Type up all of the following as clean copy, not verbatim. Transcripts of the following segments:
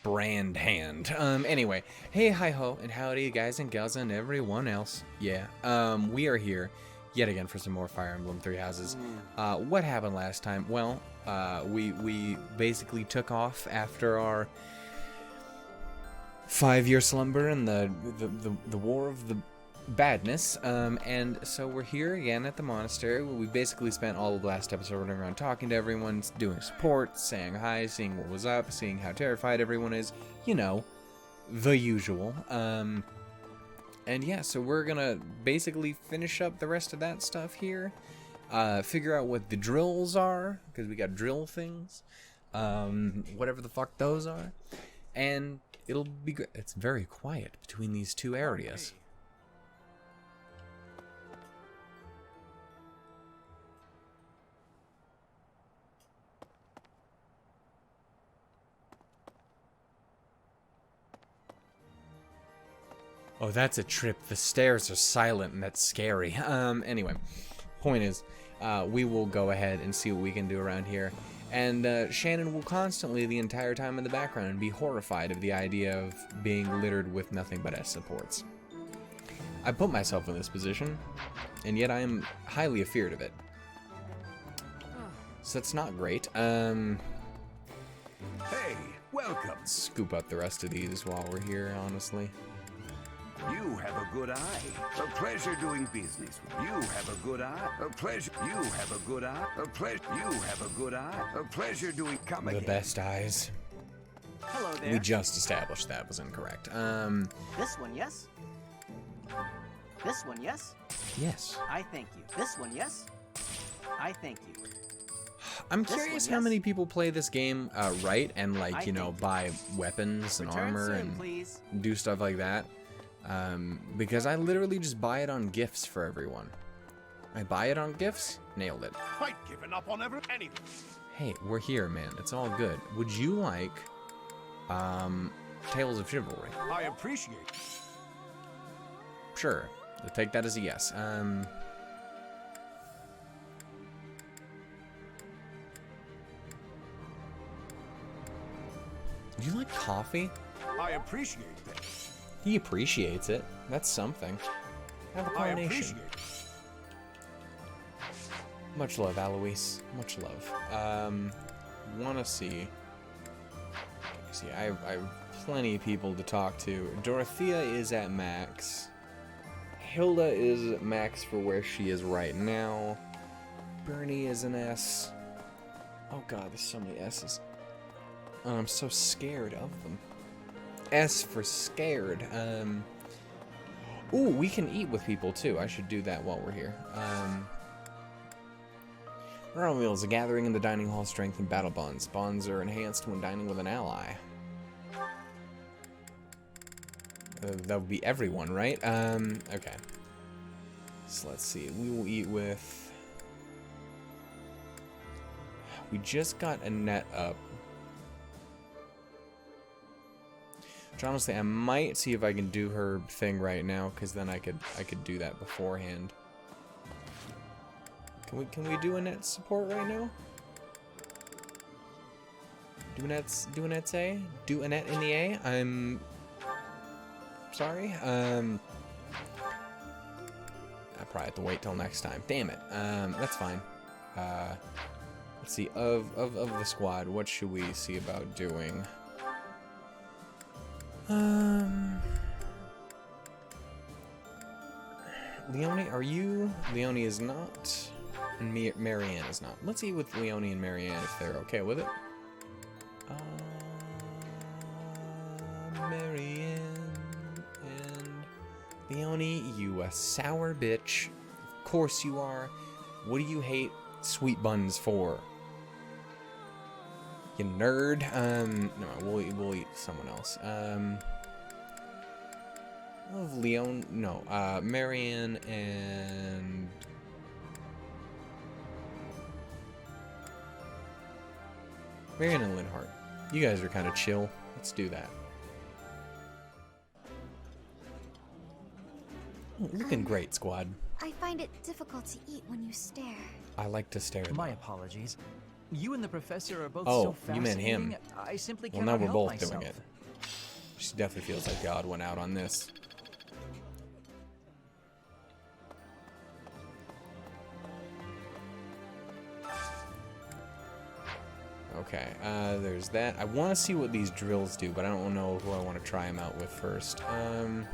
brand hand. Anyway, hey, hi-ho, and howdy, guys and gals, and everyone else. Yeah, we are here yet again for some more Fire Emblem Three Houses. What happened last time? Well, we basically took off after our 5-year slumber and the War of the Badness, and so we're here again at the monastery. We basically spent all of the last episode running around talking to everyone, doing support, saying hi, seeing what was up, seeing how terrified everyone is, you know, the usual. And yeah, so we're gonna basically finish up the rest of that stuff here, figure out what the drills are, because we got drill things, whatever the fuck those are, and it'll be great. It's very quiet between these two areas. Oh, that's a trip. The stairs are silent and that's scary. Anyway, point is, we will go ahead and see what we can do around here. And Shannon will constantly, the entire time in the background, be horrified of the idea of being littered with nothing but S supports. I put myself in this position, and yet I am highly afeared of it. So that's not great. Hey, welcome. Scoop up the rest of these while we're here, honestly. You have a good eye. A pleasure doing business. You have a good eye. A pleasure. You have a good eye. A pleasure. You have a good eye. A pleasure doing. Come again. The best eyes. Hello there. We just established that was incorrect. This one, yes? This one, yes? Yes. I thank you. This one, yes? I thank you. I'm This curious one, how yes? many people play this game right and, like, I you know, think- buy weapons and Return armor soon, and please. do stuff like that. Because I literally just buy it on gifts for everyone. I buy it on gifts, nailed it. Quite given up on anything. Hey, we're here, man. It's all good. Would you like, Tales of Chivalry? I appreciate. Sure. I'll take that as a yes. Do you like coffee? I appreciate that. He appreciates it. That's something. Have a I coronation. appreciate. Much love, Alois. Much love. Wanna see. See, I have plenty of people to talk to. Dorothea is at max. Hilda is at max for where she is right now. Bernie is an S. Oh god, there's so many S's. I'm so scared of them. S for scared. Ooh, we can eat with people too. I should do that while we're here. Round Wheels, a gathering in the dining hall strengthen battle bonds. Bonds are enhanced when dining with an ally. That would be everyone, right? Okay. So let's see. We will eat with... We just got Annette up. Which honestly, I might see if I can do her thing right now, because then I could do that beforehand. Can we do Annette support right now? Do Annette's A? Do Annette in the A? I'm sorry. I probably have to wait till next time. Damn it. That's fine. Let's see. Of the squad, what should we see about doing? Leonie, are you? Leonie is not. And Marianne is not. Let's eat with Leonie and Marianne if they're okay with it. Marianne and Leonie, you a sour bitch. Of course you are. What do you hate sweet buns for? You nerd. No, we'll eat someone else. Of Leon, no, Marianne and Linhart. You guys are kind of chill. Let's do that. Looking great, squad. I find it difficult to eat when you stare. I like to stare. My apologies. You and the professor are both Oh, so you meant fascinating. him. I simply Well, cannot now we're help both myself. doing it. She definitely feels like God went out on this. Okay, there's that. I want to see what these drills do, but I don't know who I want to try them out with first. I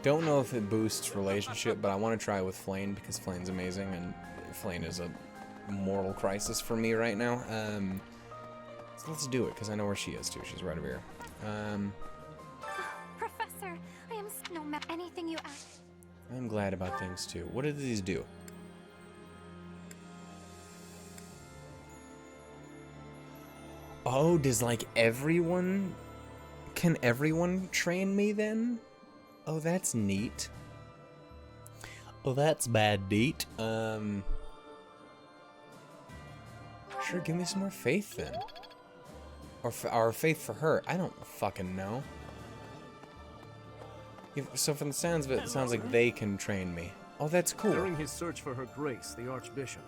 don't know if it boosts relationship, but I want to try it with Flayn because Flayn's amazing, and Flayn is a moral crisis for me right now. So let's do it because I know where she is too. She's right over here. Professor, I am no matter anything you ask. I'm glad about things too. What did these do? Oh, does like everyone... Can everyone train me then? Oh, that's neat. Oh, that's bad neat. Sure, give me some more faith then. Or faith for her. I don't fucking know. So from the sounds of it, it sounds like they can train me. Oh, that's cool. During his search for her grace, the Archbishop,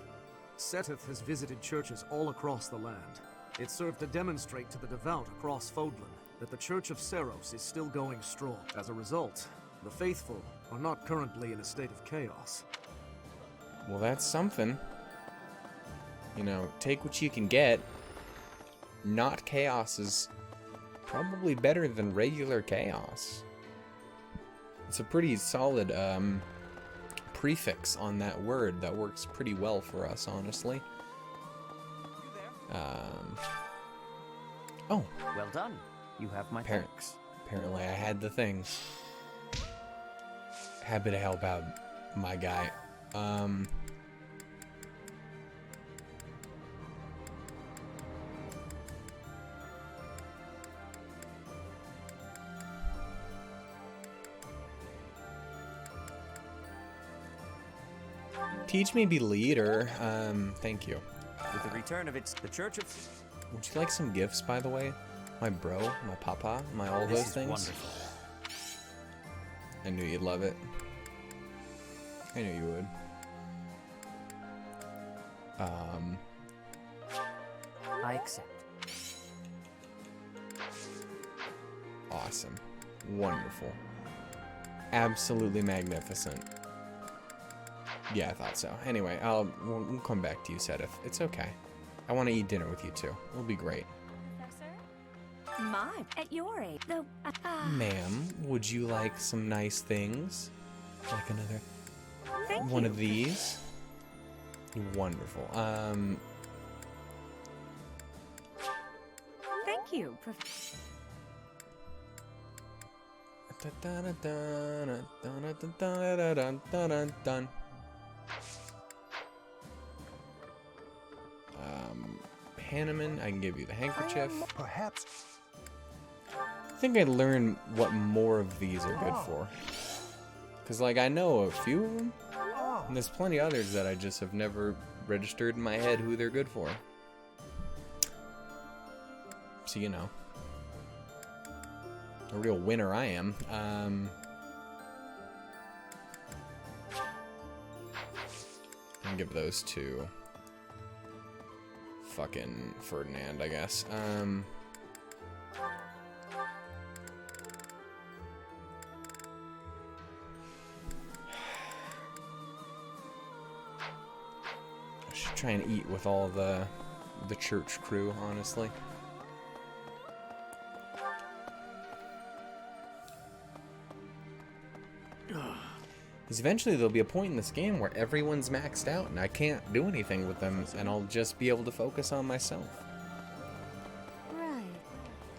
SOTHIS has visited churches all across the land. It served to demonstrate to the devout across Fodlan that the Church of Seros is still going strong. As a result, the faithful are not currently in a state of chaos. Well, that's something. You know, take what you can get. Not chaos is probably better than regular chaos. It's a pretty solid prefix on that word that works pretty well for us, honestly. Oh. Well done. You have my thanks. Apparently I had the things. Happy to help out my guy. Teach me be leader. Thank you. With the return of the Church of... Would you like some gifts, by the way? My bro, my papa, my all those things? Wonderful. I knew you'd love it. I knew you would. I accept. Awesome. Wonderful. Absolutely magnificent. Yeah, I thought so. Anyway, we'll come back to you, Seth. It's okay. I want to eat dinner with you too. It'll be great. Professor? My, at your age, though. Ma'am, would you like some nice things? Like another Thank one you. of these? Wonderful. Thank you, Professor. Hanneman, I can give you the handkerchief. Perhaps. I think I'd learn what more of these are good for. Because, like, I know a few of them, and there's plenty others that I just have never registered in my head who they're good for. So, you know. A real winner I am. I'll give those to fucking Ferdinand, I guess. I should try and eat with all the church crew, honestly. Because eventually there'll be a point in this game where everyone's maxed out and I can't do anything with them, and I'll just be able to focus on myself.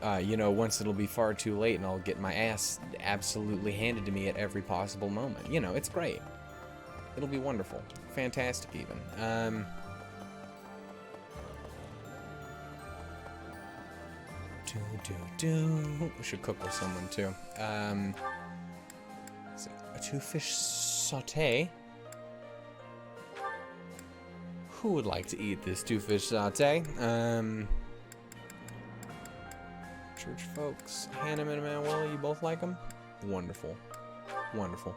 Right. You know, once it'll be far too late and I'll get my ass absolutely handed to me at every possible moment. You know, it's great. It'll be wonderful. Fantastic, even. We should cook with someone, too. A 2-fish sauté. Who would like to eat this 2-fish sauté? Church folks. Hannah and Manuela, you both like them? Wonderful. Wonderful.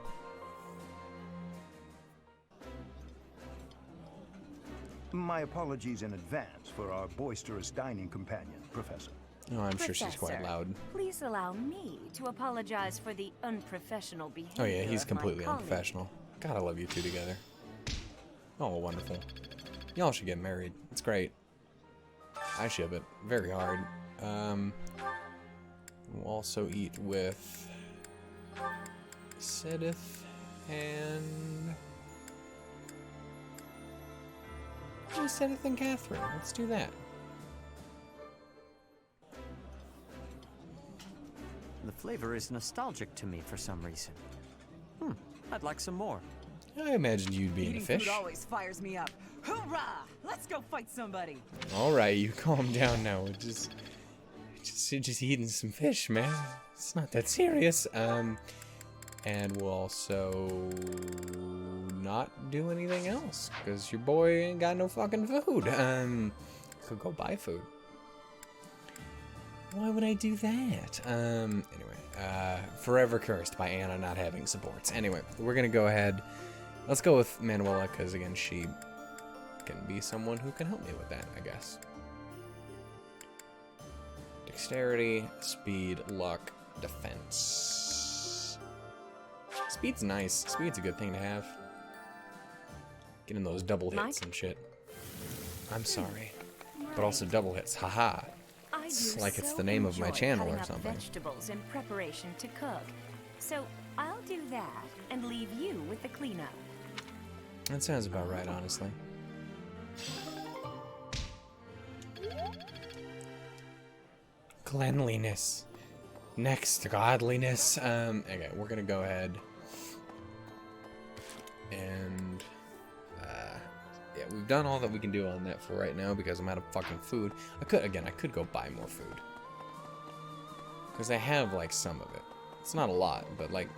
My apologies in advance for our boisterous dining companion, Professor. Oh, I'm sure she's quite Professor, loud. Please allow me to apologize for the unprofessional behavior. Oh yeah, he's of my completely colleague. unprofessional. God, I love you two together. Oh, wonderful. Y'all should get married. It's great. I ship it very hard. We'll also eat with Sedith and Sedith and Catherine. Let's do that. The flavor is nostalgic to me for some reason. I'd like some more. I imagined you'd be in a Eating fish. food always fires me up. Hoorah! Let's go fight somebody. All right, you calm down now. We're just eating some fish, man. It's not that serious. And we'll also not do anything else because your boy ain't got no fucking food. Could go buy food. Why would I do that? Anyway, forever cursed by Anna not having supports. Anyway, we're gonna go ahead. Let's go with Manuela because again, she can be someone who can help me with that, I guess. Dexterity, speed, luck, defense. Speed's nice. Speed's a good thing to have. Getting those double hits and shit. I'm sorry. But also double hits. Haha. It's like it's the name of my channel or something. Vegetables in preparation to cook. So I'll do that and leave you with the cleanup. That sounds about right, honestly. Cleanliness. Next to godliness. Okay, we're gonna go ahead and yeah, we've done all that we can do on that for right now because I'm out of fucking food. I could go buy more food because I have like some of it. It's not a lot, but like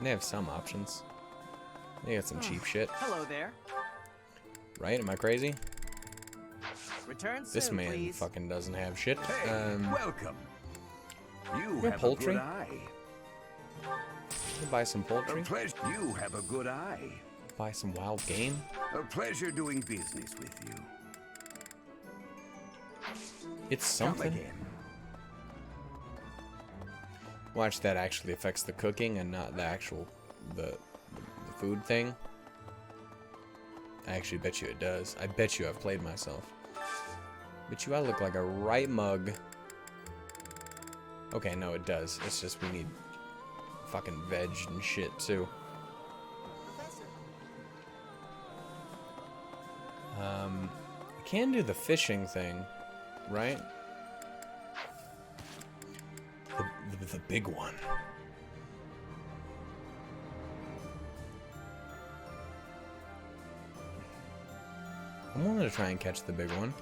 they have some options. They got some cheap shit. Hello there. Right? Am I crazy? Return soon, This man please. fucking doesn't have shit. Hey, welcome. You got have poultry? a good eye. Buy some A poultry. pleasure. You have a good eye. Buy some wild game. A pleasure doing business with you. It's Come something. again. Watch, that actually affects the cooking and not the actual the food thing. I actually bet you it does. I bet you I've played myself. Bet you I look like a right mug. Okay, no, it does. It's just we need fucking veg and shit too. I can do the fishing thing, right? The big one. I'm willing to try and catch the big one.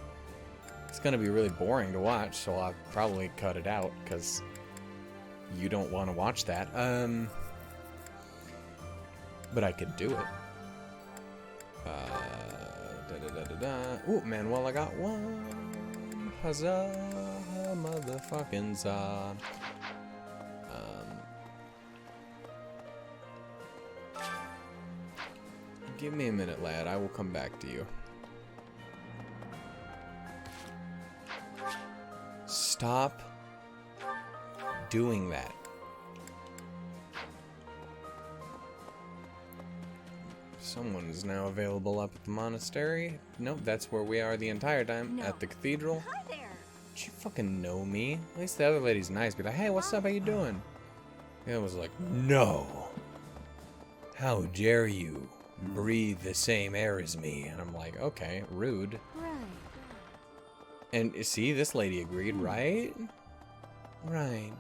It's gonna be really boring to watch, so I'll probably cut it out because you don't want to watch that. But I could do it. Ooh, man, well, I got one. Huzzah, motherfucking za. Give me a minute, lad. I will come back to you. Stop doing that. Someone is now available up at the monastery. Nope, that's where we are the entire time, at the cathedral. Hi there. Did you fucking know me? At least the other lady's nice. Be like, hey, what's up? How you doing? The other was like, no. How dare you breathe the same air as me? And I'm like, okay, rude. Right. And see, this lady agreed, right? Right.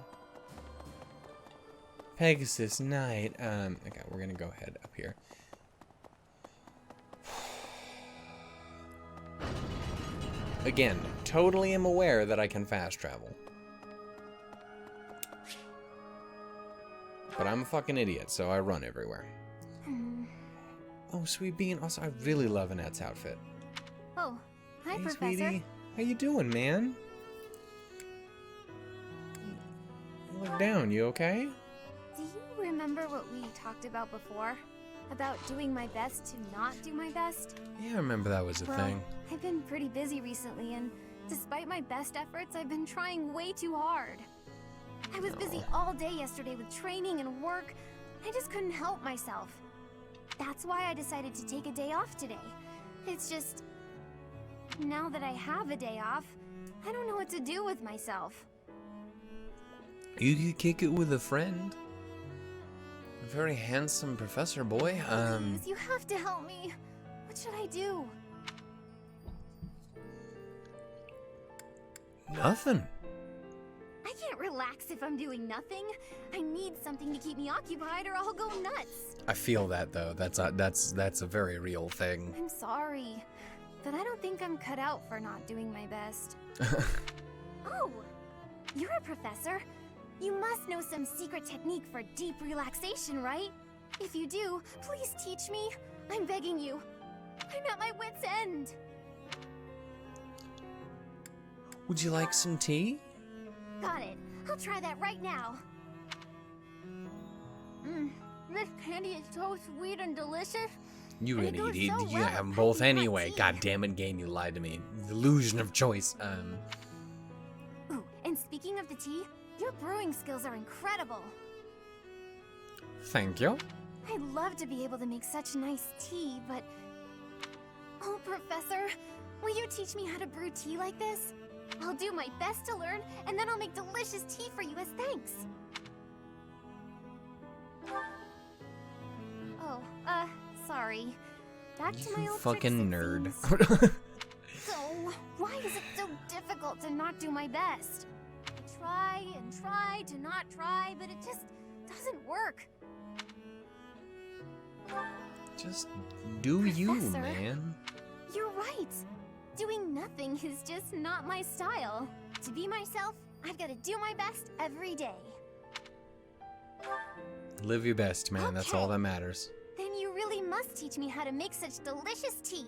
Pegasus Knight. Okay, we're gonna go ahead up here. Again, totally am aware that I can fast travel. But I'm a fucking idiot, so I run everywhere. Oh, Sweet Bean. Also, I really love Annette's outfit. Oh, hi, Hey, Professor. sweetie. How you doing, man? look down. You okay? Do you remember what we talked about before? About doing my best to not do my best? Yeah, I remember that was a thing. I've been pretty busy recently, and despite my best efforts, I've been trying way too hard. I was busy all day yesterday with training and work. I just couldn't help myself. That's why I decided to take a day off today. It's just... now that I have a day off, I don't know what to do with myself. You could kick it with a friend. A very handsome professor boy. Please, you have to help me. What should I do? Nothing. I can't relax if I'm doing nothing. I need something to keep me occupied or I'll go nuts. I feel that though. That's a very real thing. I'm sorry, but I don't think I'm cut out for not doing my best. Oh, you're a professor. You must know some secret technique for deep relaxation, right? If you do, please teach me. I'm begging you. I'm at my wit's end. Would you like some tea? Got it. I'll try that right now. This candy is so sweet and delicious. You And it really goes did. so You well have with both piping hot anyway. tea. God damn it, game! You lied to me. The illusion of choice. Ooh, and speaking of the tea, your brewing skills are incredible. Thank you. I'd love to be able to make such nice tea, but... Oh, Professor, will you teach me how to brew tea like this? I'll do my best to learn, and then I'll make delicious tea for you as thanks. Oh, sorry. Back to my You old fucking tricks, it nerd. seems. So, why is it so difficult to not do my best? I try and try to not try, but it just doesn't work. Just do you, Professor? man. You're right. Doing nothing is just not my style. To be myself, I've got to do my best every day. Live your best, man. That's all Okay. that matters. Then you really must teach me how to make such delicious tea.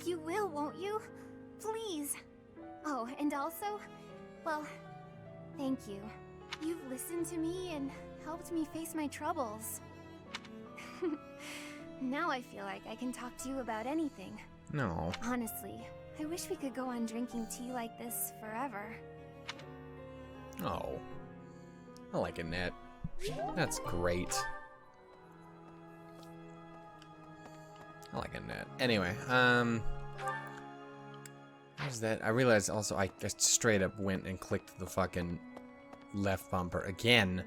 You will, won't you? Please. Oh, and also, well, thank you. You've listened to me and helped me face my troubles. Now I feel like I can talk to you about anything. No. Honestly, I wish we could go on drinking tea like this forever. Oh. I like it, Nat. That's great. I like it, Nat. Anyway, where's that? I realized also I just straight up went and clicked the fucking left bumper again,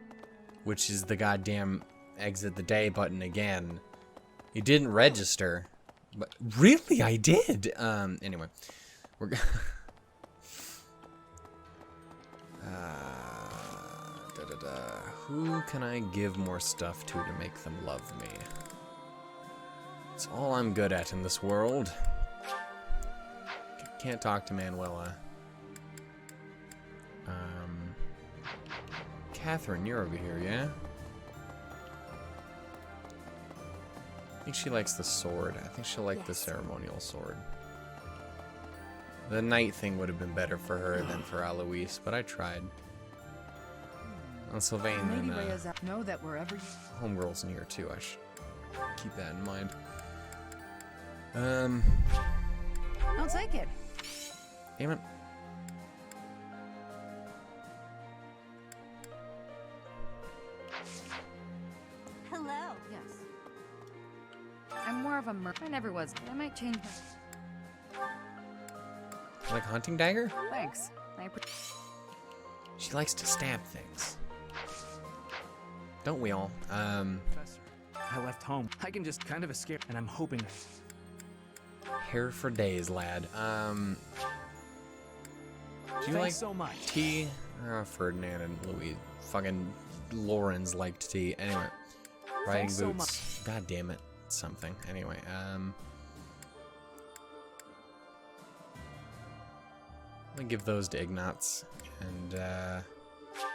which is the goddamn exit the day button again. You didn't register. But really, I did. Anyway, we're who can I give more stuff to make them love me? It's all I'm good at in this world. Can't talk to Manuela. Catherine, you're over here, yeah? I think she likes the sword. I think she'll like the ceremonial sword. The knight thing would have been better for her than for Alois, but I tried. On Sylvain, Maybe then Rhea's out. Know that wherever you... Homegirl's near too. I should keep that in mind. I'll take it. Damn it. Hello. Yes. I'm more of a I never was. I might change my... Like hunting dagger? Thanks. She likes to stab things. Don't we all? Professor, I left home. I can just kind of escape, and I'm hoping Hair for days, lad. Do you Thanks like so much. tea? Ferdinand and Louis. Fucking Lawrence liked tea. Anyway. Riding Thanks so boots. God damn it. Something. Anyway, I'm gonna give those to Ignatz. And,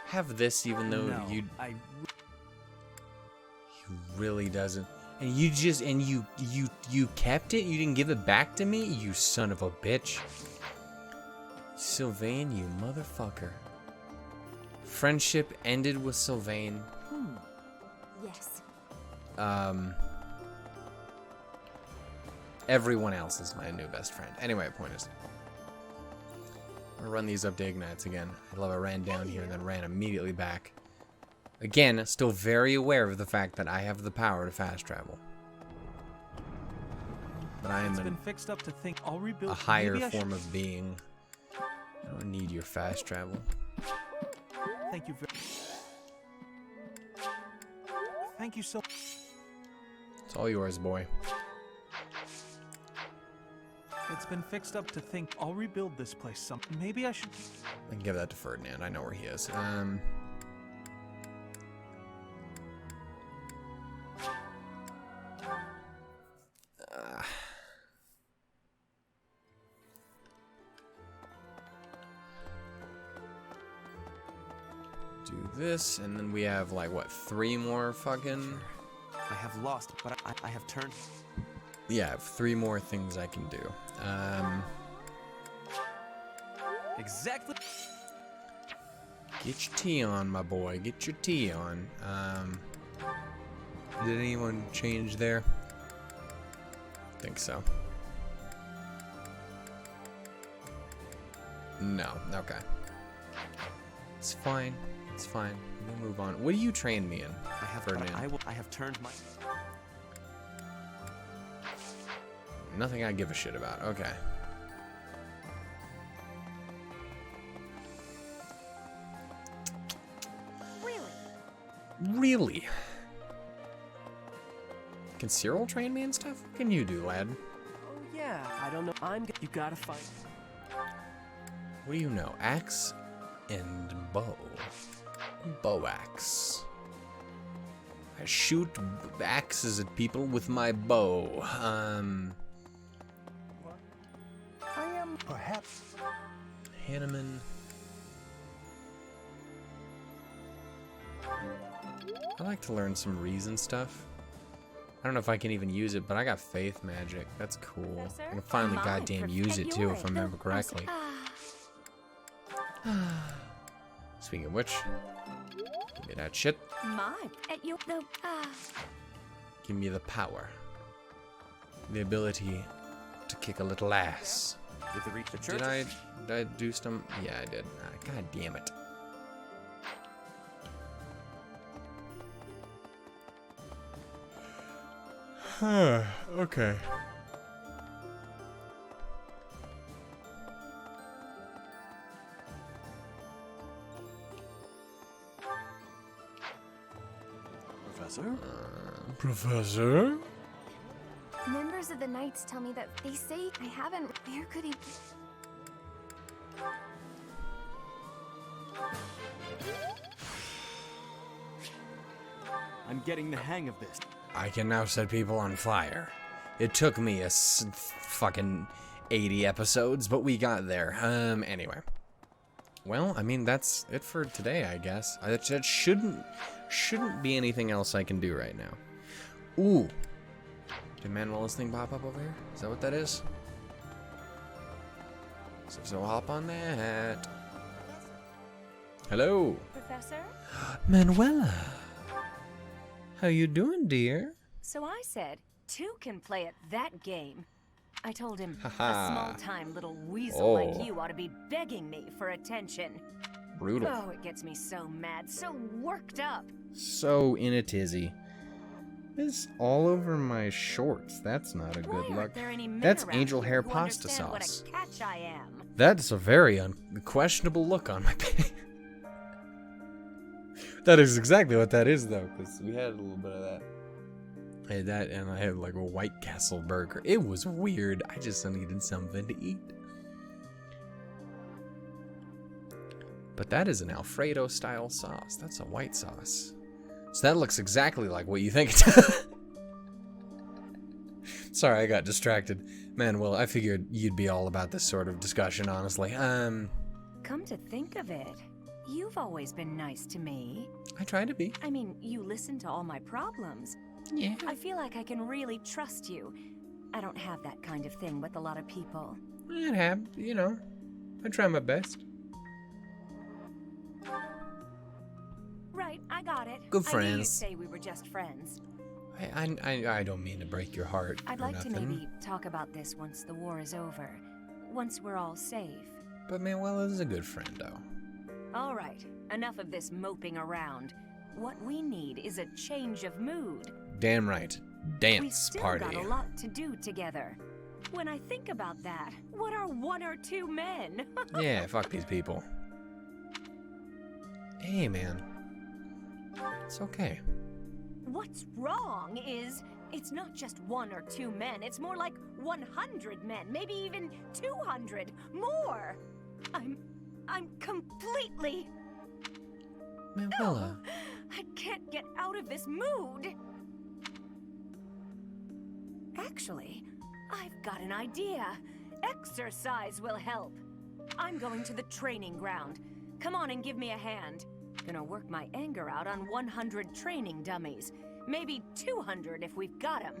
have this even though No, you I really doesn't. And you just, and you kept it? You didn't give it back to me? You son of a bitch. Sylvain, you motherfucker. Friendship ended with Sylvain. Yes. Everyone else is my new best friend. Anyway, point is, I'm gonna run these up to Ignites again. I love I ran down here and then ran immediately back. Again, still very aware of the fact that I have the power to fast travel. But I am been fixed up to think I'll rebuild a higher form of being. I don't need your fast travel. Thank you Thank you so. It's all yours, boy. It's been fixed up to think I'll rebuild this place some. Maybe I should. I can give that to Ferdinand. I know where he is. Do this, and then we have like what, 3 more fucking. I have lost, but I have turned. Yeah, I have 3 more things I can do. Exactly. Get your tea on, my boy. Get your tea on. Did anyone change there? I think so. No. Okay. It's fine. It's fine. We'll move on. What do you train me in? I have. Ferdinand? I have turned my. Nothing I give a shit about. Okay. Really? Can Cyril train me and stuff? What can you do, lad? Oh yeah, I don't know. You gotta find. What do you know? Axe and bow. Bow axe. I shoot axes at people with my bow. I am perhaps Hanneman. I like to learn some reason stuff. I don't know if I can even use it, but I got faith magic. That's cool. Professor? I can finally Mine, goddamn use it too, if I remember correctly. Speaking of which, give me that shit. Mine. At you. No. Give me the power. The ability to kick a little ass. With the reach the church. Did I do some? Yeah, I did. God damn it. Okay. Professor? Professor? Members of the Knights tell me that they say I haven't. Where could he? I'm getting the hang of this. I can now set people on fire. It took me fucking 80 episodes, but we got there. Anyway. Well, I mean, that's it for today, I guess. That shouldn't be anything else I can do right now. Ooh. Did Manuela's thing pop up over here? Is that what that is? So I'll hop on that. Hello. Professor? Manuela. How you doing, dear? So I said, 2 can play at that game. I told him, a Haha. small-time little weasel like you ought to be begging me for attention. Brutal. Oh, it gets me so mad, so worked up. So in a tizzy. It's all over my shorts. That's not a Why good aren't look. there any men That's around angel here hair who pasta understand sauce. What a catch I am. That's a very questionable look on my face. That is exactly what that is, though, because we had a little bit of that. I had that, and I had like a White Castle burger. It was weird. I just needed something to eat. But that is an Alfredo style sauce. That's a white sauce. So that looks exactly like what you think it does. Sorry, I got distracted. Man, well, I figured you'd be all about this sort of discussion, honestly. Come to think of it, you've always been nice to me. I try to be. I mean, you listen to all my problems. Yeah. I feel like I can really trust you. I don't have that kind of thing with a lot of people. I try my best. Right, I got it. Good I knew you'd friends. say we were just friends. I don't mean to break your heart. I'd or like nothing. to maybe talk about this once the war is over. Once we're all safe. But Manuela's a good friend, though. All right, enough of this moping around. What we need is a change of mood. Damn right. We've Dance still party. got a lot to do together. When I think about that, what are 1 or 2 men? Yeah, fuck these people. Hey, man. It's okay. What's wrong is it's not just 1 or 2 men. It's more like 100 men, maybe even 200 more. I'm completely. Manuela. I can't get out of this mood. Actually, I've got an idea. Exercise will help. I'm going to the training ground. Come on and give me a hand. Gonna work my anger out on 100 training dummies. Maybe 200 if we've got them.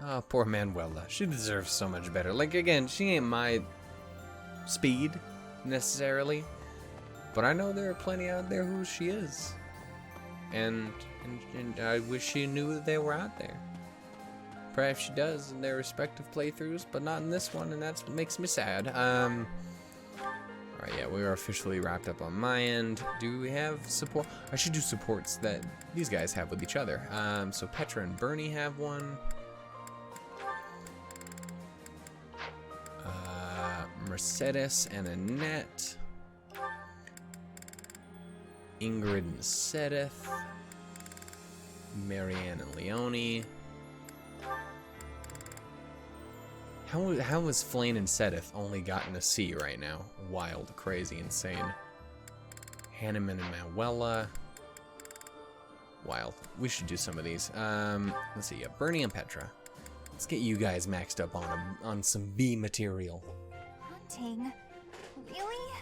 Oh, poor Manuela. She deserves so much better. Like, again, she ain't my speed, necessarily. But I know there are plenty out there who she is. And I wish she knew that they were out there. Perhaps she does in their respective playthroughs, but not in this one, and that's what makes me sad. Alright, yeah, we are officially wrapped up on my end. Do we have support? I should do supports that these guys have with each other. So Petra and Bernie have one. Mercedes and Annette. Ingrid and Sedith. Marianne and Leonie. How has Flayn and Sedith only gotten a C right now? Wild, crazy, insane. Hanneman and Manuela. Wild. We should do some of these. Let's see. Yeah, Bernie and Petra. Let's get you guys maxed up on some B material. Hunting? Really?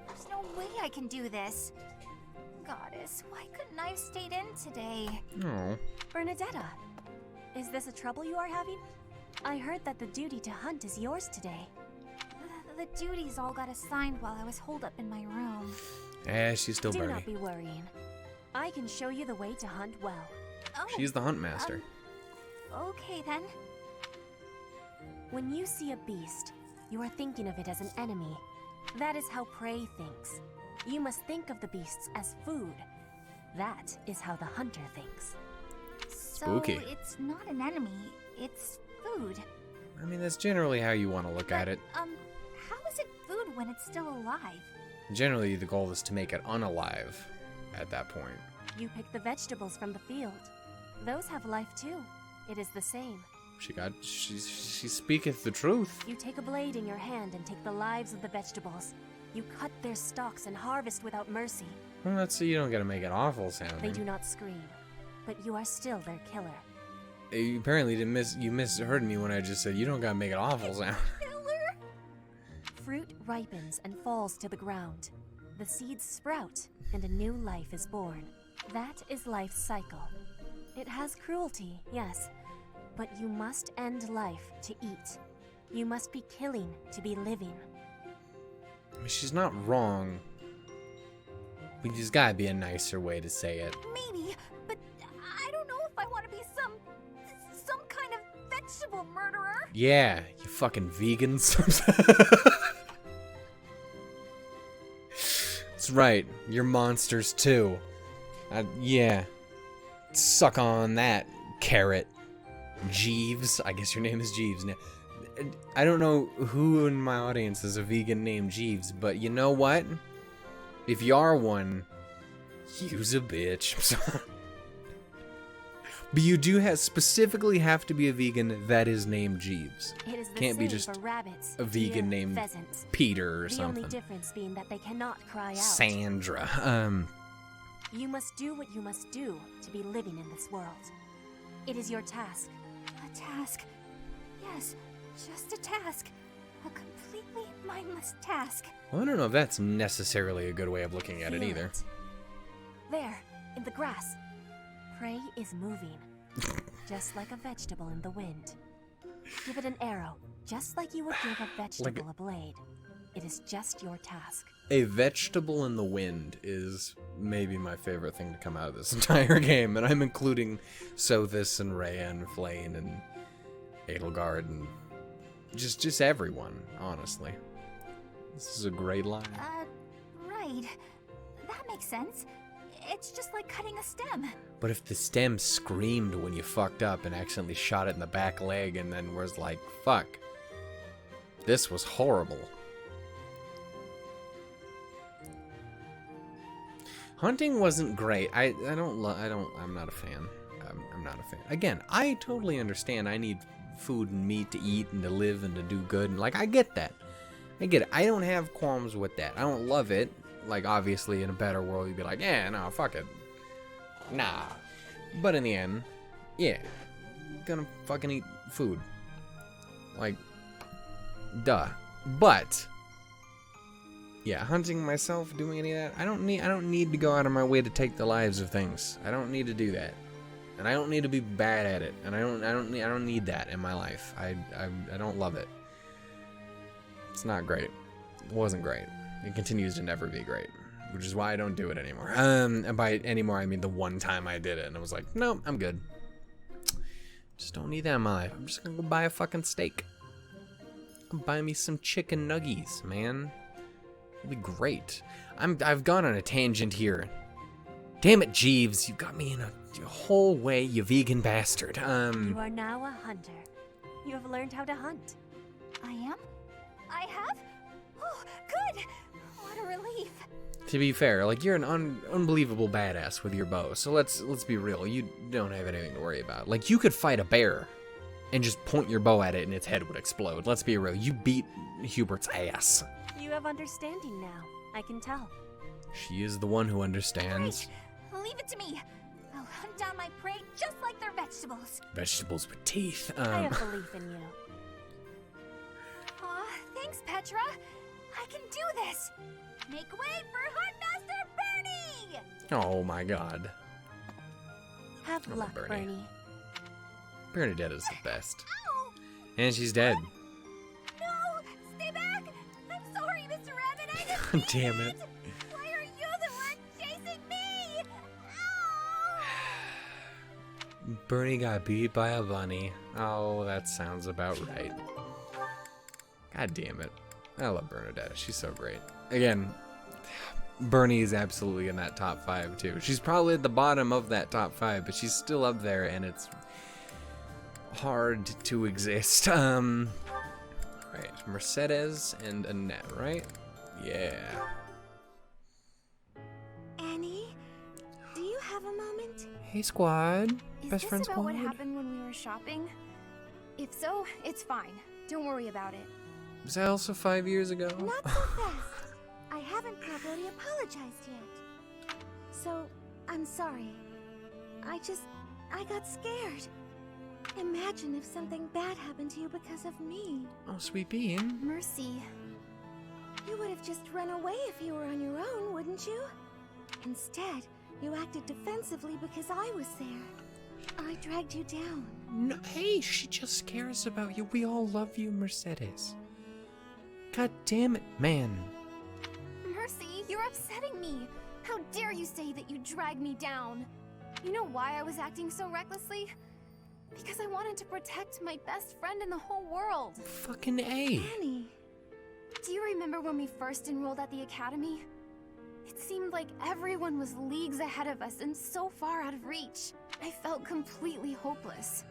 There's no way I can do this. Goddess, why couldn't I have stayed in today? Oh. Bernadetta, is this a trouble you are having? I heard that the duty to hunt is yours today. The duties all got assigned while I was holed up in my room. She's still Do Bernie. not be worrying. I can show you the way to hunt well. Oh, She's the hunt master. Okay then. When you see a beast, you are thinking of it as an enemy. That is how prey thinks. You must think of the beasts as food. That is how the hunter thinks. Spooky. So it's not an enemy, it's food. I mean, that's generally how you want to look at it. How is it food when it's still alive? Generally, the goal is to make it unalive at that point. You pick the vegetables from the field. Those have life too. It is the same. She speaketh the truth. You take a blade in your hand and take the lives of the vegetables. You cut their stalks and harvest without mercy. Well, that's so you don't gotta make it awful sounding. They do not scream, but you are still their killer. You apparently you misheard me when I just said you don't gotta make it awful sound. Fruit ripens and falls to the ground. The seeds sprout, and a new life is born. That is life's cycle. It has cruelty, yes, but you must end life to eat. You must be killing to be living. I mean, she's not wrong. But there's gotta be a nicer way to say it. Maybe, but I don't know if I want to be some kind of vegetable murderer. Yeah, you fucking vegans. That's right, you're monsters too. Yeah. Suck on that, carrot. Jeeves. I guess your name is Jeeves now. I don't know who in my audience is a vegan named Jeeves, but you know what? If you are one, you's a bitch. I'm sorry. But you do specifically have to be a vegan that is named Jeeves. It is the Can't be same just for rabbits, a vegan deer, named pheasants. Peter or the something. only difference being that they cannot cry out. Sandra. You must do what you must do to be living in this world. It is your task. A task. Yes, just a task. A completely mindless task. Well, I don't know if that's necessarily a good way of looking at it Feel either. it. There, in the grass. Prey is moving, just like a vegetable in the wind. Give it an arrow, just like you would give a vegetable a blade. It is just your task. A vegetable in the wind is maybe my favorite thing to come out of this entire game, and I'm including SOTHIS and Rhea and Flayn and EDELGARD and just everyone, honestly. This is a great line. Right. That makes sense. It's just like cutting a stem. But if the stem screamed when you fucked up and accidentally shot it in the back leg and then was like, fuck, this was horrible. Hunting wasn't great. I'm not a fan. I'm not a fan. Again, I totally understand I need food and meat to eat and to live and to do good. And, like, I get that. I get it. I don't have qualms with that. I don't love it. Like, obviously, in a better world, you'd be like, yeah, no, fuck it. Nah. But in the end, yeah. Gonna fucking eat food. Like, duh. But, yeah, hunting myself, doing any of that, I don't need to go out of my way to take the lives of things. I don't need to do that. And I don't need to be bad at it. And I don't need that in my life. I don't love it. It's not great. It wasn't great. It continues to never be great, which is why I don't do it anymore. And by anymore, I mean the one time I did it, and I was like, no, I'm good. Just don't need that in my life. I'm just gonna go buy a fucking steak. Buy me some chicken nuggies, man. It'll be great. I've gone on a tangent here. Damn it, Jeeves, you got me in a whole way, you vegan bastard. You are now a hunter. You have learned how to hunt. I am? I have? Oh, good! What a relief. To be fair, like, you're an unbelievable badass with your bow, so let's be real. You don't have anything to worry about. Like, you could fight a bear and just point your bow at it and its head would explode. Let's be real. You beat Hubert's ass. You have understanding now. I can tell. She is the one who understands. Great. Leave it to me. I'll hunt down my prey just like their vegetables. Vegetables with teeth. I have belief in you. Aw, thanks, Petra. I can do this. Make way for Huntmaster Bernie! Oh my god. Have luck, Bernie. Bernadette is the best. Ow! And she's dead. No! Stay back! I'm sorry, Mr. Rabbit. I didn't God damn it. Why are you the one chasing me? Ow! Bernie got beat by a bunny. Oh, that sounds about right. God damn it. I love Bernadette. She's so great. Again, Bernie is absolutely in that top 5 too. She's probably at the bottom of that top 5, but she's still up there, and it's hard to exist. Right, Mercedes and Annette, right? Yeah. Annie, do you have a moment? Hey, squad. Is Best friend this about squad. what happened when we were shopping? If so, it's fine. Don't worry about it. Was that also 5 years ago? Not so fast. I haven't properly apologized yet. So, I'm sorry. I got scared. Imagine if something bad happened to you because of me. Oh, sweet bean. Mercy. You would have just run away if you were on your own, wouldn't you? Instead, you acted defensively because I was there. I dragged you down. No, hey, she just cares about you. We all love you, Mercedes. God damn it, man. Mercy, you're upsetting me. How dare you say that you dragged me down? You know why I was acting so recklessly? Because I wanted to protect my best friend in the whole world. Fucking A. Annie, do you remember when we first enrolled at the academy? It seemed like everyone was leagues ahead of us and so far out of reach. I felt completely hopeless.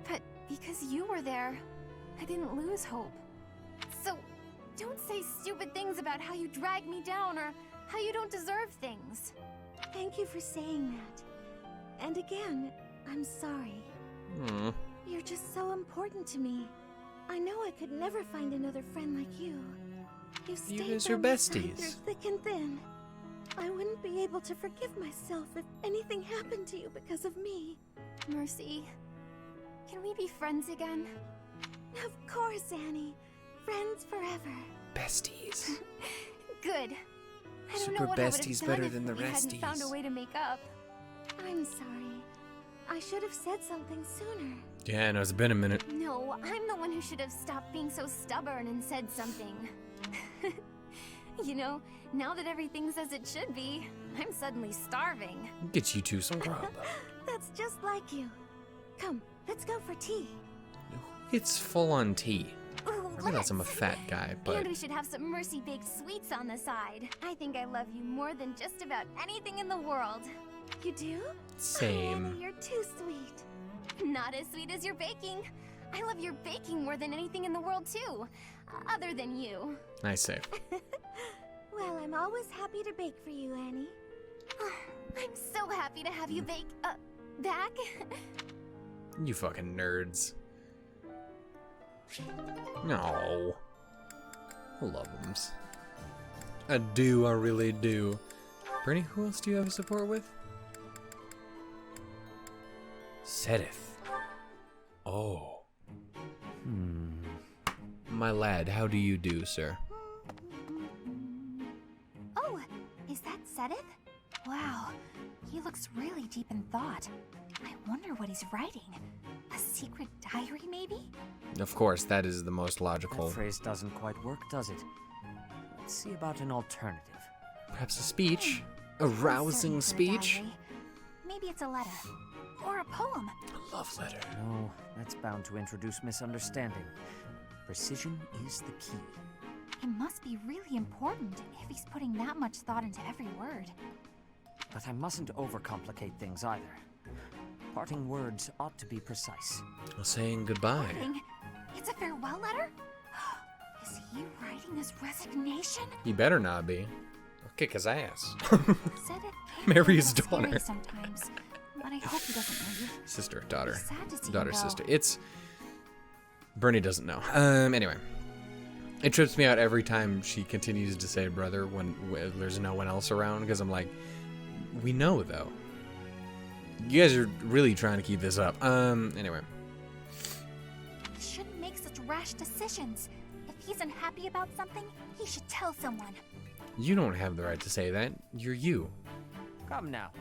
But because you were there, I didn't lose hope. So, don't say stupid things about how you dragged me down or how you don't deserve things. Thank you for saying that. And again, I'm sorry. You're just so important to me. I know I could never find another friend like you. You stayed guys are by my side besties. through thick and thin. I wouldn't be able to forgive myself if anything happened to you because of me. Mercy, can we be friends again? Of course, Annie. Friends forever. Besties. Good. I don't Super know what I would have besties done better if than the we hadn't found a resties. way to make up. I'm sorry. I should have said something sooner. Yeah, no, it's been a minute. No, I'm the one who should have stopped being so stubborn and said something. You know, now that everything's as it should be, I'm suddenly starving. Get you two some grub. That's just like you. Come, let's go for tea. It's full on tea. Ooh, I realize I'm a fat guy, but And we should have some Mercy baked sweets on the side. I think I love you more than just about anything in the world. You do? same. Annie, you're too sweet. Not as sweet as your baking. I love your baking more than anything in the world too. Other than you. Nice save. Well, I'm always happy to bake for you, Annie. I'm so happy to have you bake, back. You fucking nerds. No. I love them. I do, I really do. Bernie, who else do you have support with? Setith. Oh. My lad, how do you do, sir? Oh, is that Setith? Wow, he looks really deep in thought. I wonder what he's writing. A secret diary, maybe? Of course, that is the most logical. That phrase doesn't quite work, does it? Let's see about an alternative. Perhaps a speech? A rousing speech? Diary. Maybe it's a letter. Or a poem. A love letter. No, that's bound to introduce misunderstanding. Precision is the key. It must be really important if he's putting that much thought into every word. But I mustn't overcomplicate things either. Parting words ought to be precise. Well, saying goodbye. It's a farewell letter? Is he writing his resignation? He better not be. I'll kick his ass. Marry his daughter. Sometimes, but I hope he doesn't leave. Sister, daughter. Sad to see him Daughter, go. sister. It's... Bernie doesn't know. Anyway. It trips me out every time she continues to say brother when there's no one else around, because I'm like, we know, though. You guys are really trying to keep this up. Anyway. He shouldn't make such rash decisions. If he's unhappy about something, he should tell someone. You don't have the right to say that. You're you. Come now.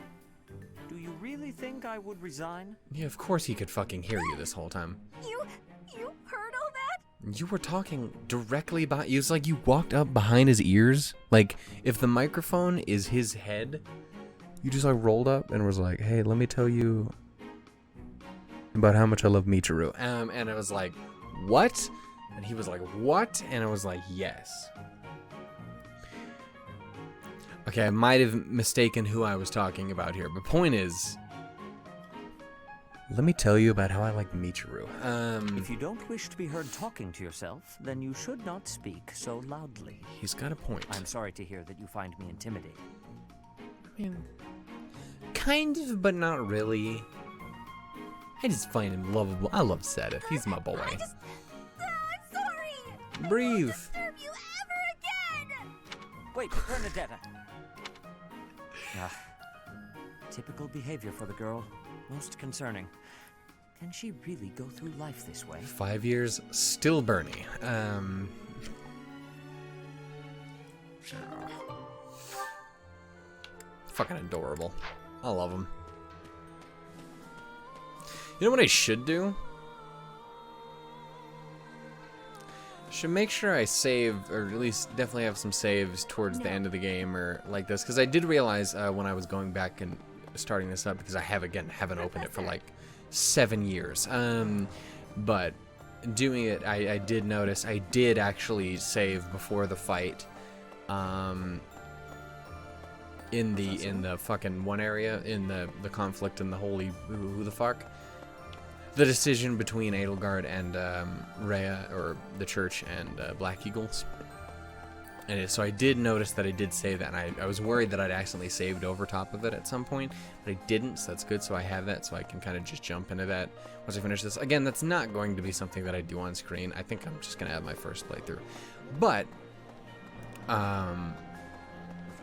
Do you really think I would resign? Yeah, of course he could fucking hear you this whole time. You heard all that? You were talking directly about... It was like you walked up behind his ears. Like, if the microphone is his head, you just like rolled up and was like, hey, let me tell you about how much I love Michiru. And I was like, what? And he was like, what? And I was like, yes. Okay, I might have mistaken who I was talking about here, but point is, let me tell you about how I like Michiru. If you don't wish to be heard talking to yourself, then you should not speak so loudly. He's got a point. I'm sorry to hear that you find me intimidating. I mean, kind of, but not really. I just find him lovable. I love Setith. He's my boy. I'm sorry. Breathe. Disturb you ever again. Wait, Bernadetta. Typical behavior for the girl. Most concerning. Can she really go through life this way? 5 years, still Bernie. Fucking adorable. I love him. You know what I should do? Should make sure I save, or at least definitely have some saves towards the end of the game or like this, because I did realize when I was going back and starting this up, because I haven't opened it for like 7 years. But doing it, I did notice I did actually save before the fight. In the fucking one area, in the conflict in the holy who the fuck. The decision between EDELGARD and Rhea, or the Church, and Black Eagles. And so I did notice that I did save that, and I was worried that I'd accidentally saved over top of it at some point, but I didn't, so that's good. So I have that, so I can kind of just jump into that once I finish this. Again, that's not going to be something that I do on screen. I think I'm just going to have my first playthrough. But,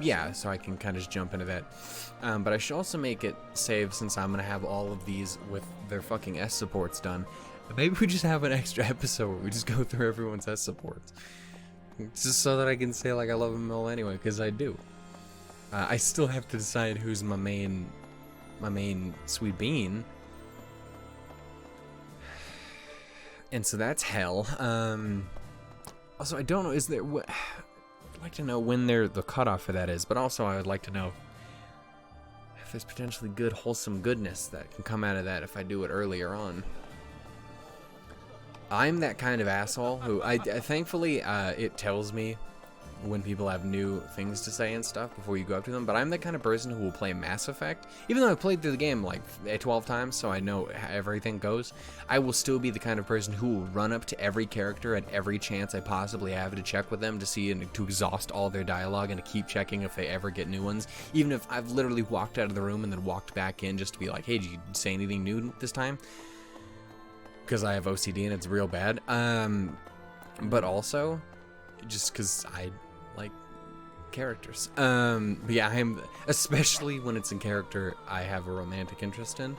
yeah, so I can kind of just jump into that. But I should also make it save, since I'm going to have all of these with their fucking S supports done. Maybe we just have an extra episode where we just go through everyone's S supports. Just so that I can say, like, I love them all anyway, because I do. I still have to decide who's my main sweet bean. And so that's hell. Also, I don't know, is there... like to know when the cutoff for that is, but also I would like to know if there's potentially good, wholesome goodness that can come out of that if I do it earlier on. I'm that kind of asshole who, thankfully, it tells me when people have new things to say and stuff before you go up to them, but I'm the kind of person who will play Mass Effect. Even though I've played through the game like 12 times, so I know how everything goes, I will still be the kind of person who will run up to every character at every chance I possibly have to check with them, to see and to exhaust all their dialogue and to keep checking if they ever get new ones, even if I've literally walked out of the room and then walked back in just to be like, hey, did you say anything new this time? Because I have OCD and it's real bad. But also, just because I like characters. But yeah, I'm, especially when it's in character I have a romantic interest in.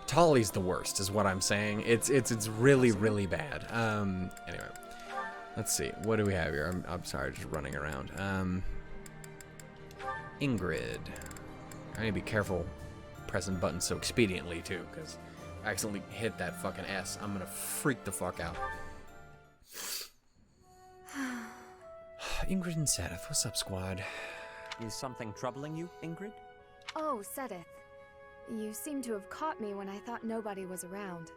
Tali's the worst, is what I'm saying. It's really, really bad. Anyway, let's see. What do we have here? I'm sorry, just running around. Ingrid. I need to be careful pressing buttons so expediently too, because I accidentally hit that fucking S. I'm gonna freak the fuck out. Ingrid and Seth, what's up, squad? Is something troubling you, Ingrid? Oh, Seth. You seem to have caught me when I thought nobody was around.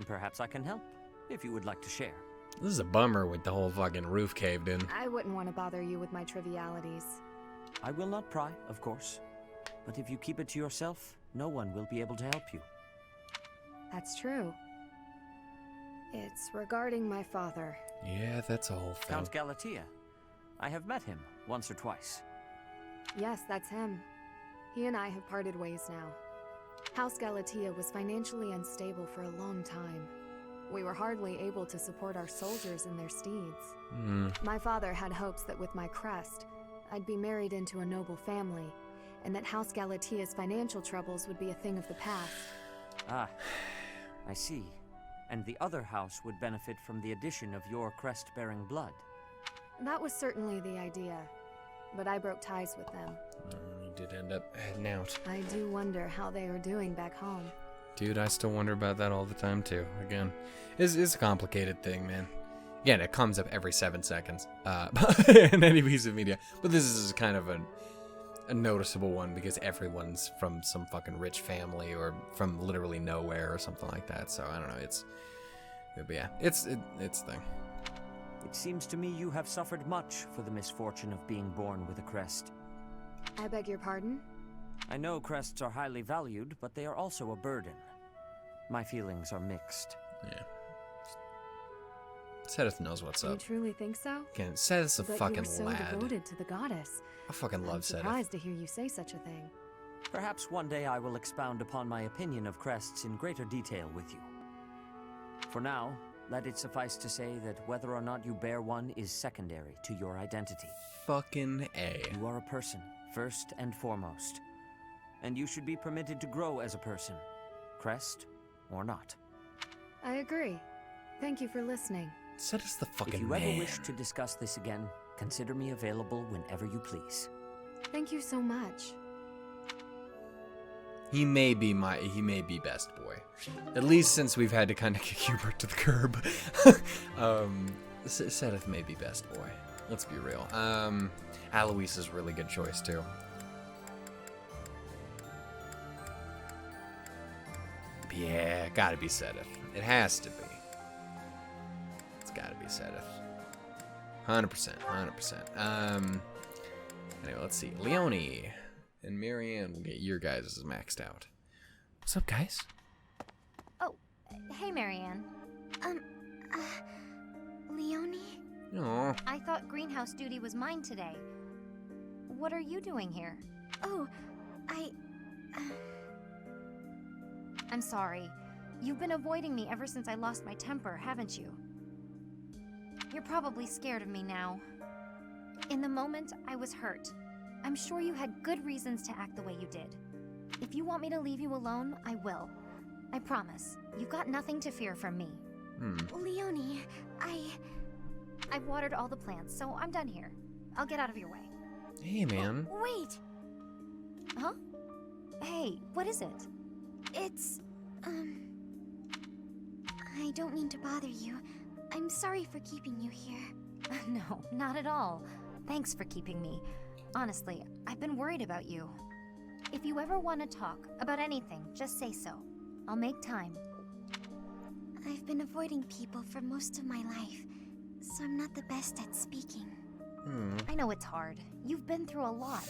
Perhaps I can help, if you would like to share. This is a bummer with the whole fucking roof caved in. I wouldn't want to bother you with my trivialities. I will not pry, of course. But if you keep it to yourself, no one will be able to help you. That's true. It's regarding my father. Yeah, that's a whole thing. Count Galatea. I have met him once or twice. Yes, that's him. He and I have parted ways now. House Galatea was financially unstable for a long time. We were hardly able to support our soldiers and their steeds. My father had hopes that with my crest, I'd be married into a noble family, and that House Galatea's financial troubles would be a thing of the past. Ah, I see. And the other house would benefit from the addition of your crest-bearing blood. That was certainly the idea, but I broke ties with them. You did end up heading out. I do wonder how they are doing back home. Dude, I still wonder about that all the time, too. Again, it's a complicated thing, man. Again, it comes up every 7 seconds in any piece of media. But this is kind of a noticeable one because everyone's from some fucking rich family or from literally nowhere or something like that. So, I don't know, but yeah, it's a thing. It seems to me you have suffered much for the misfortune of being born with a crest. I beg your pardon? I know crests are highly valued, but they are also a burden. My feelings are mixed. Yeah. Seth knows what's up. You truly think so? Again, Seth's a fucking so lad. Devoted to the goddess. I fucking love Seth. I'm surprised to hear you say such a thing. Perhaps one day I will expound upon my opinion of crests in greater detail with you. For now, let it suffice to say that whether or not you bear one is secondary to your identity. Fucking A. You are a person, first and foremost. And you should be permitted to grow as a person, crest or not. I agree. Thank you for listening. Seth is the fucking man. If you man. ever wish to discuss this again, consider me available whenever you please. Thank you so much. He may be best boy. At least since we've had to kind of kick Hubert to the curb. Seth may be best boy. Let's be real. Alois is a really good choice too. Yeah, gotta be Seth. It has to be. It's gotta be Seth. 100%. Anyway, let's see. Leonie and Marianne will get your guys' maxed out. What's up, guys? Oh, hey, Marianne. Leonie? Aw. I thought greenhouse duty was mine today. What are you doing here? Oh, I'm sorry. You've been avoiding me ever since I lost my temper, haven't you? You're probably scared of me now. In the moment, I was hurt. I'm sure you had good reasons to act the way you did. If you want me to leave you alone, I will. I promise. You've got nothing to fear from me. Leonie, I've watered all the plants, so I'm done here. I'll get out of your way. Hey, man. Oh, wait! Huh? Hey, what is it? It's, I don't mean to bother you. I'm sorry for keeping you here. No, not at all. Thanks for keeping me. Honestly, I've been worried about you. If you ever want to talk about anything, just say so. I'll make time. I've been avoiding people for most of my life, so I'm not the best at speaking. I know it's hard. You've been through a lot.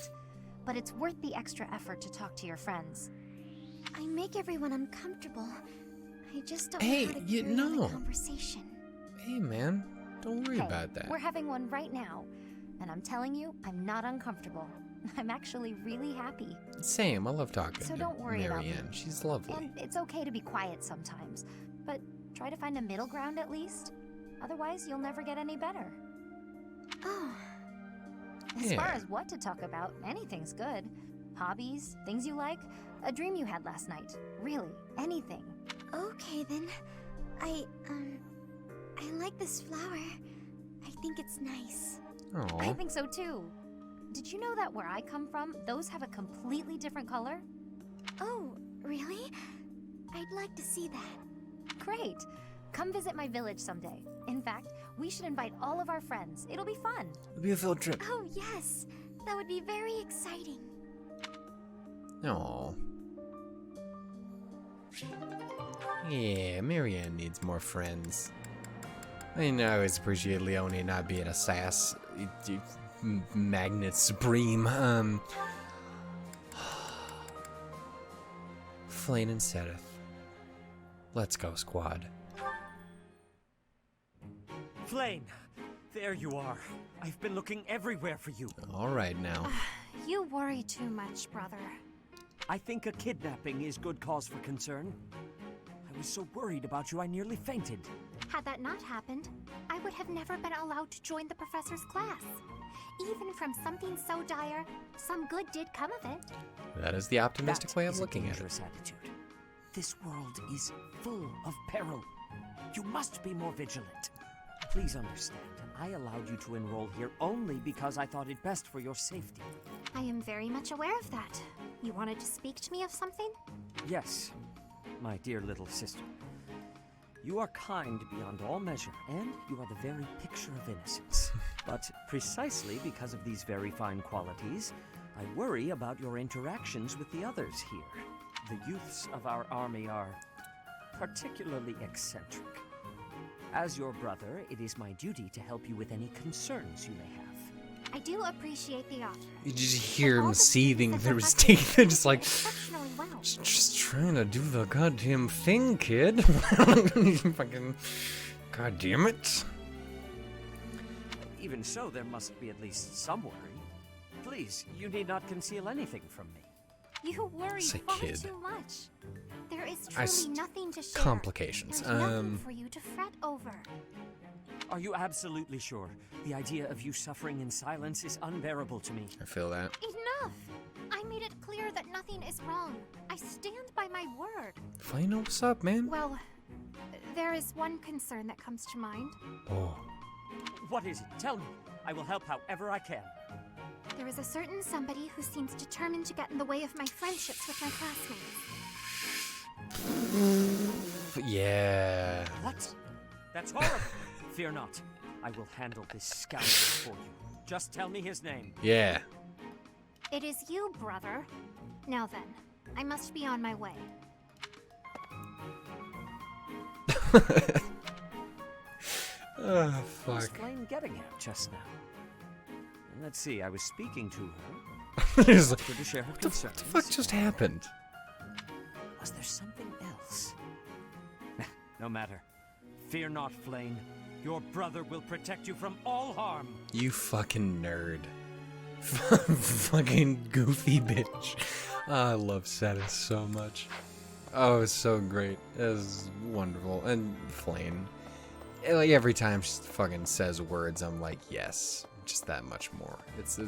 But it's worth the extra effort to talk to your friends. I make everyone uncomfortable. I just don't Hey, know how to you carry on know. a conversation. Hey, man. Don't worry Hey, about that. We're having one right now. And I'm telling you, I'm not uncomfortable. I'm actually really happy. Same. I love talking So to don't worry about Marianne. me. She's lovely. And it's okay to be quiet sometimes. But try to find a middle ground at least. Otherwise, you'll never get any better. Oh. As far Yeah. as what to talk about, anything's good. Hobbies, things you like, a dream you had last night. Really, anything. Okay then. I like this flower. I think it's nice. I Aw. think so too. Did you know that where I come from, those have a completely different color? Oh, really? I'd like to see that. Great. Come visit my village someday. In fact, we should invite all of our friends. It'll be fun. It'll be a field trip. Oh, yes. That would be very exciting. Aw. Yeah, Marianne needs more friends. I mean, I always appreciate Leonie not being a sass magnet supreme. Flayn and SOTHIS. Let's go, squad. Flayn, there you are. I've been looking everywhere for you. All right now. You worry too much, brother. I think a kidnapping is good cause for concern. I was so worried about you, I nearly fainted. Had that not happened, I would have never been allowed to join the professor's class. Even from something so dire, some good did come of it. That is the optimistic That way of is a looking at it. dangerous attitude. This world is full of peril. You must be more vigilant. Please understand, I allowed you to enroll here only because I thought it best for your safety. I am very much aware of that. You wanted to speak to me of something? Yes, my dear little sister. You are kind beyond all measure, and you are the very picture of innocence. But precisely because of these very fine qualities, I worry about your interactions with the others here. The youths of our army are particularly eccentric. As your brother, it is my duty to help you with any concerns you may have. I do appreciate the offer. You just hear him seething through his teeth. They're just like, Exceptionally well. just trying to do the goddamn thing, kid. Fucking, god damn it. Even so, there must be at least some worry. Please, you need not conceal anything from me. You worry Say far kid. too much. There is I truly s- nothing to share. complications. And nothing for you to fret over. Are you absolutely sure? The idea of you suffering in silence is unbearable to me. I feel that. Enough! I made it clear that nothing is wrong. I stand by my word. Flayn, what's up, man? Well, there is one concern that comes to mind. Oh. What is it? Tell me. I will help however I can. There is a certain somebody who seems determined to get in the way of my friendships with my classmates. Yeah. What? That's horrible. Fear not. I will handle this scoundrel for you. Just tell me his name. Yeah. It is you, brother. Now then, I must be on my way. Oh, What was fuck. Flayn getting at just now? Let's see, I was speaking to her. He's like, Good to share her what the concerns. fuck just happened? Was there something else? No matter. Fear not, Flayn. Your brother will protect you from all harm. You fucking nerd. Fucking goofy bitch. I love SOTHIS so much. Oh, it's so great. It's wonderful. And Flayn. Like every time she fucking says words, I'm like, yes. Just that much more. It's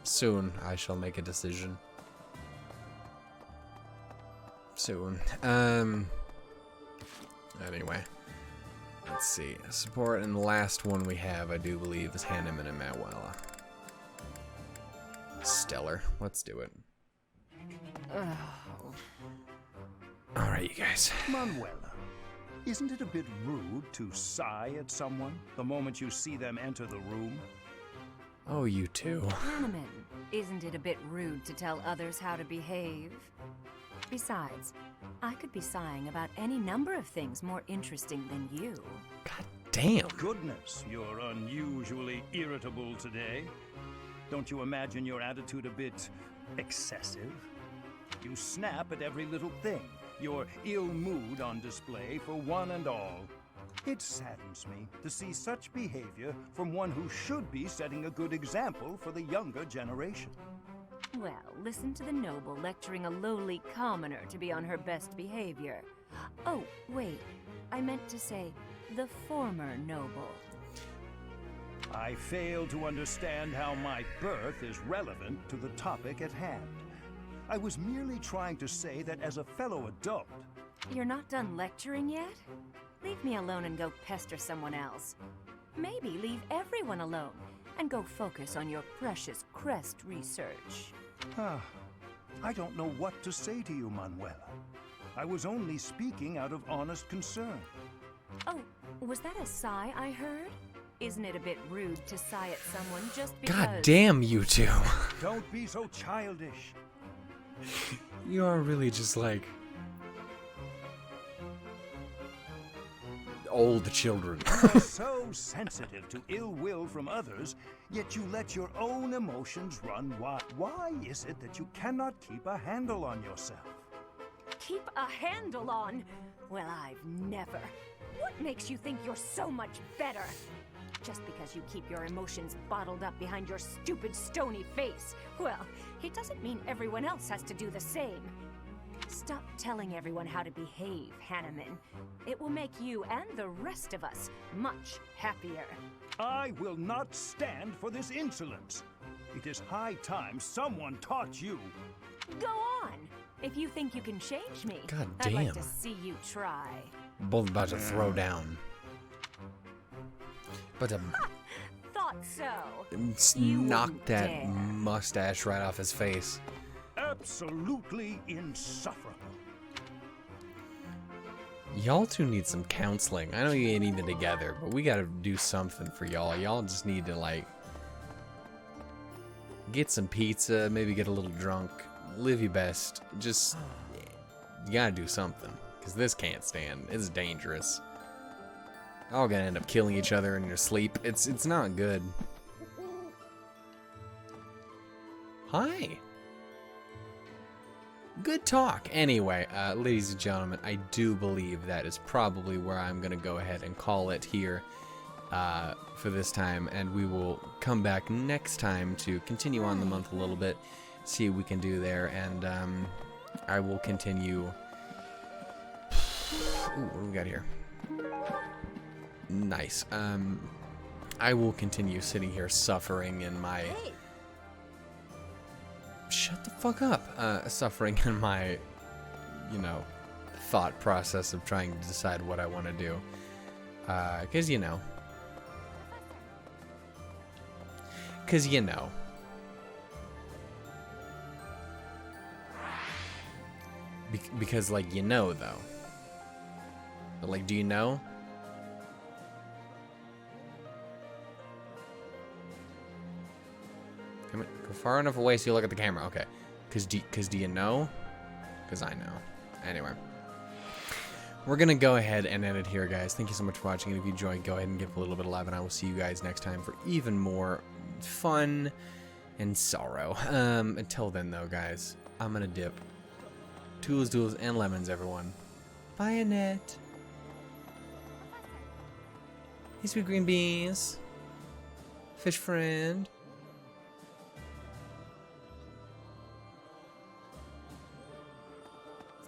soon I shall make a decision. Soon. Anyway. Let's see. Support, and the last one we have, I do believe, is Hanneman and Manuela. Stellar. Let's do it. Alright, you guys. Manuela, Isn't it a bit rude to sigh at someone the moment you see them enter the room? Oh, you too. Hanneman, isn't it a bit rude to tell others how to behave? Besides, I could be sighing about any number of things more interesting than you. God damn. Goodness, you're unusually irritable today. Don't you imagine your attitude a bit excessive? You snap at every little thing, your ill mood on display for one and all. It saddens me to see such behavior from one who should be setting a good example for the younger generation. Well, listen to the noble lecturing a lowly commoner to be on her best behavior. Oh, wait, I meant to say the former noble. I fail to understand how my birth is relevant to the topic at hand. I was merely trying to say that as a fellow adult... You're not done lecturing yet? Leave me alone and go pester someone else. Maybe leave everyone alone and go focus on your precious crest research. I don't know what to say to you, Manuela. I was only speaking out of honest concern. Oh, was that a sigh I heard? Isn't it a bit rude to sigh at someone just because... God damn you two. Don't be so childish. You are really just like old children. You're so sensitive to ill will from others, yet you let your own emotions run wild. Why is it that you cannot keep a handle on yourself? Keep a handle on? Well, I've never. What makes you think you're so much better? Just because you keep your emotions bottled up behind your stupid stony face. Well, it doesn't mean everyone else has to do the same. Stop telling everyone how to behave, Hanneman. It will make you and the rest of us much happier. I will not stand for this insolence. It is high time someone taught you. Go on. If you think you can change me, God I'd like damn. to see you try. Both about to throw down. But Thought so. knock wouldn't that dare. mustache right off his face. Absolutely insufferable. Y'all two need some counseling. I know you ain't even together, but we gotta do something for y'all. Y'all just need to, like, get some pizza, maybe get a little drunk, live your best. Just, you gotta do something, because this can't stand. It's dangerous. Y'all gonna end up killing each other in your sleep. It's not good. Hi. Good talk. Anyway, ladies and gentlemen, I do believe that is probably where I'm going to go ahead and call it here for this time. And we will come back next time to continue on the month a little bit, see what we can do there. And I will continue... Ooh, what do we got here? Nice. I will continue sitting here suffering in my... Shut the fuck up. Suffering in my, you know, thought process of trying to decide what I want to do. Because, you know. Because, you know. Because, like, you know, though. But, like, do you know? Come on, go far enough away so you look at the camera. Okay. Because do you know? Because I know. Anyway. We're going to go ahead and end it here, guys. Thank you so much for watching. And if you enjoyed, go ahead and give a little bit of love. And I will see you guys next time for even more fun and sorrow. Until then, though, guys, I'm going to dip. Tools, duels, and lemons, everyone. Bye, Annette. Hey, sweet green beans. Fish friend.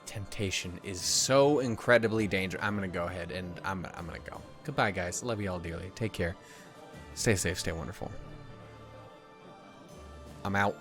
Temptation is so incredibly dangerous. I'm gonna go ahead and I'm gonna go. Goodbye, guys. Love you all dearly. Take care. Stay safe. Stay wonderful. I'm out.